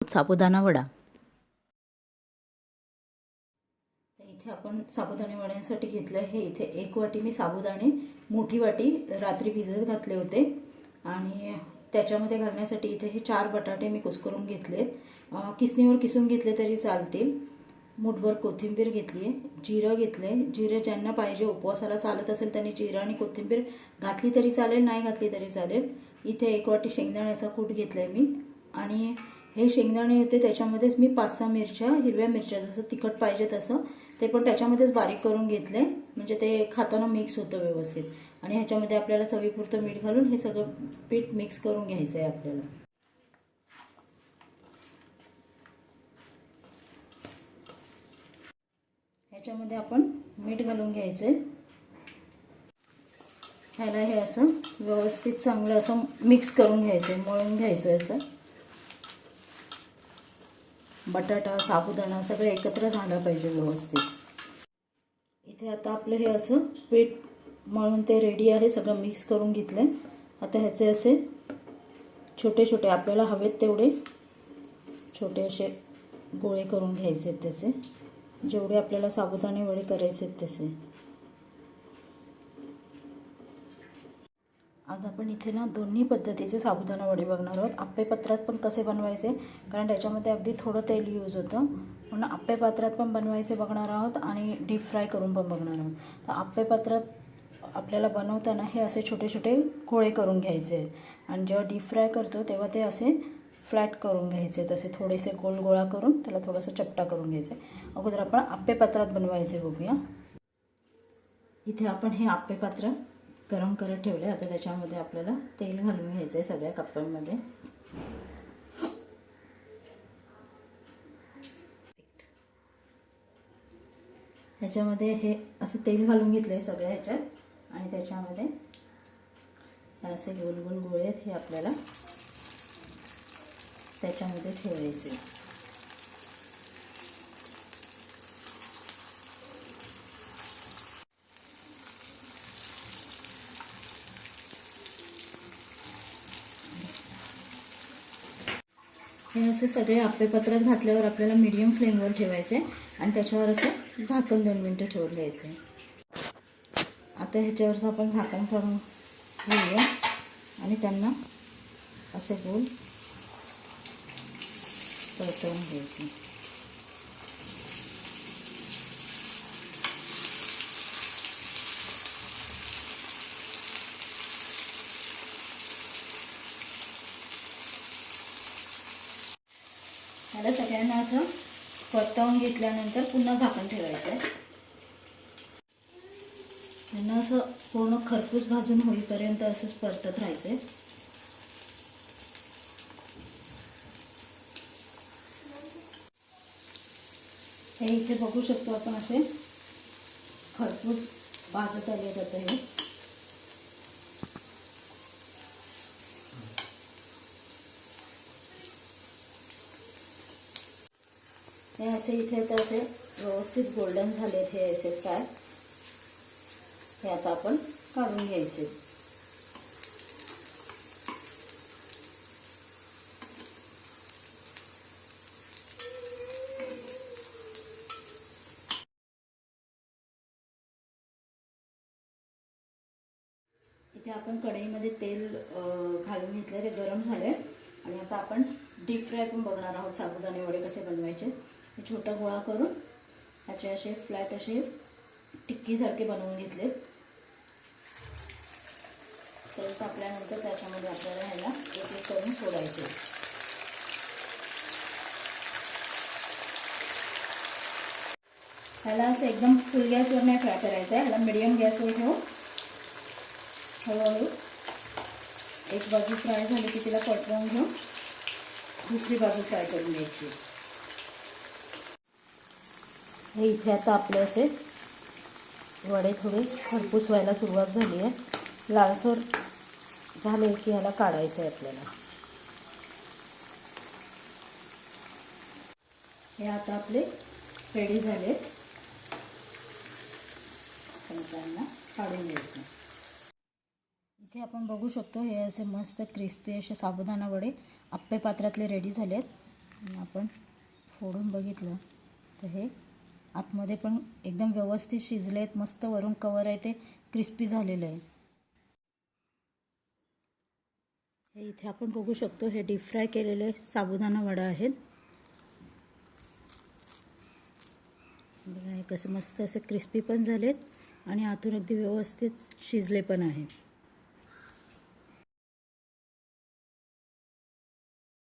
आहोत साबुदाणा वडा। इथे आपण साबुदाणे वड्यांसाठी घेतलं आहे। इथे 1 वाटी मी साबुदाणे, मोठी वाटी रात्री भिजत घातले होते आणि त्याच्यामध्ये घालण्यासाठी इथे हे 4 बटाटे मी कुस्करून घेतलेत। किसणीवर किसून घेतले तरी चालतील। मुठभर कोथिंबीर घेतली आहे, जिरं घेतले। जिरं ज्यांना पाहिजे, उपवासाला चालत असेल त्यांनी जिरं आणि कोथिंबीर घातली तरी चालेल, नाही घातली तरी चालेल। इथे 1 वाटी शेंगदाण्याचा कूट घेतलाय मी आणि हे शेंगदाणे होते त्याच्यामध्येच मी 5-6 मिरच्या, हिरव्या मिरच्या, जसं तिखट पाहिजे तसं ते पण त्याच्यामध्येच बारीक करून घेतले, म्हणजे ते खाताना मिक्स होतं व्यवस्थित। आणि ह्याच्यामध्ये आपल्याला चवीपुरतं मीठ घालून हे सगळं पीठ मिक्स करून घ्यायचं आहे आपल्याला। ह्याच्यामध्ये आपण मीठ घालून घ्यायचंय। ह्याला हे असं व्यवस्थित चांगलं असं मिक्स करून घ्यायचंय, मळून घ्यायचं असं। बटाटा, साबुदाणा सगळं एकत्र झालं पाहिजे व्यवस्थित। इथे आता आपलं हे असं पीठ मळून ते रेडी आहे, सगळं मिक्स करून घेतलंय। आता ह्याचे असे छोटे छोटे आपल्याला हवेत तेवढे छोटे असे गोळे करून घ्यायचे आहेत त्याचे, जेवढे आपल्याला साबुदाणे वडे करायचे आहेत तसे। आज आपण इथे ना दोन्ही पद्धतीचे साबुदाणा वडे बघणार आहोत। आप्पे पात्रात पण कसे बनवायचे, कारण त्याच्यामध्ये अगदी थोडं तेल यूज होतं, म्हणून आप्पे पात्रात पण बनवायचे बघणार आहोत आणि डीप फ्राय करून पण बघणार आहोत। तर आप्पे पात्रात आपल्याला बनवताना हे असे छोटे छोटे गोळे करून घ्यायचे आहेत आणि जेव्हा डीप फ्राय करतो तेव्हा ते असे फ्लॅट करून घ्यायचे, तसे थोडेसे गोल गोळा करून त्याला थोडंसं चपटा करून घ्यायचं। अगोदर आपण आप्पे पात्रात बनवायचे बघूया। इथे आपण हे आप्पे पात्र गरम करत ठेवले। आता त्याच्यामध्ये आपल्याला तेल घालून घ्यायचं आहे सगळ्या कप्प्यांमध्ये। ह्याच्यामध्ये हे असं तेल घालून घेतलंय सगळ्या ह्याच्यात आणि त्याच्यामध्ये असे गोल गोल गोळे आहेत, हे आपल्याला त्याच्यामध्ये ठेवायचे। हे असे सगळे आप्पे पात्रात घातल्यावर आपल्याला मीडियम फ्लेमवर ठेवायचे आणि त्याच्यावर असं झाकण 2 मिनिटं ठेवून द्यायचे। आता ह्याच्यावरच आपण झाकण काढून घेऊया आणि त्यांना असे गोल परतवून घ्यायचे। ह्याला सगळ्यांना असं परतवून घेतल्यानंतर पुन्हा झाकण ठेवायचं आहे। त्यांना असं पूर्ण खरपूस भाजून होईपर्यंत असंच परतत राहायचंय। हे इथे बघू शकतो आपण असे खरपूस भाजत आले जाते। हे असे इथे तर असे व्यवस्थित गोल्डन झालेत हे असे फ्राय। हे आता आपण काढून घ्यायचे। इथे आपण कढईमध्ये तेल घालून घेतले, ते गरम झाले आणि आता आपण डीप फ्राय पण बघणार आहोत साबुदाणे वडे कसे बनवायचे। हे छोटा गोळा करून ह्याचे असे फ्लॅट असे टिक्कीसारखे बनवून घेतले। तेल तापल्यानंतर त्याच्यामध्ये आपल्याला ह्याला एक एक करून सोडायचे। ह्याला असं एकदम फुल गॅसवर नाही फ्राय करायचं आहे, ह्याला मीडियम गॅसवर ठेवून हळूहळू एक बाजू फ्राय झाली की तिला परतवून घेऊन दुसरी बाजू फ्राय करून घ्यायची। हे इथे आता आपले असे वडे थोडे खरपूस व्हायला सुरुवात झाली आहे, लालसर झाले की ह्याला काढायचं आहे आपल्याला। हे आता आपले रेडी झालेत, त्यांना काढून घ्यायचं। इथे आपण बघू शकतो हे असे मस्त क्रिस्पी असे साबुदाणा वडे आप्पे पात्रातले रेडी झालेत। आणि आपण फोडून बघितलं तर हे आतमध्ये पण एकदम व्यवस्थित शिजले आहेत, मस्त वरून कवर आहे ते क्रिस्पी झालेलं आहे. हे इथे आपण बघू शकतो, हे डीप फ्राय केलेले साबुदाणा वडा आहेत. बघा हे कसं मस्त असे क्रिस्पी पण झालेत आणि आतून अगदी व्यवस्थित शिजले पण आहेत.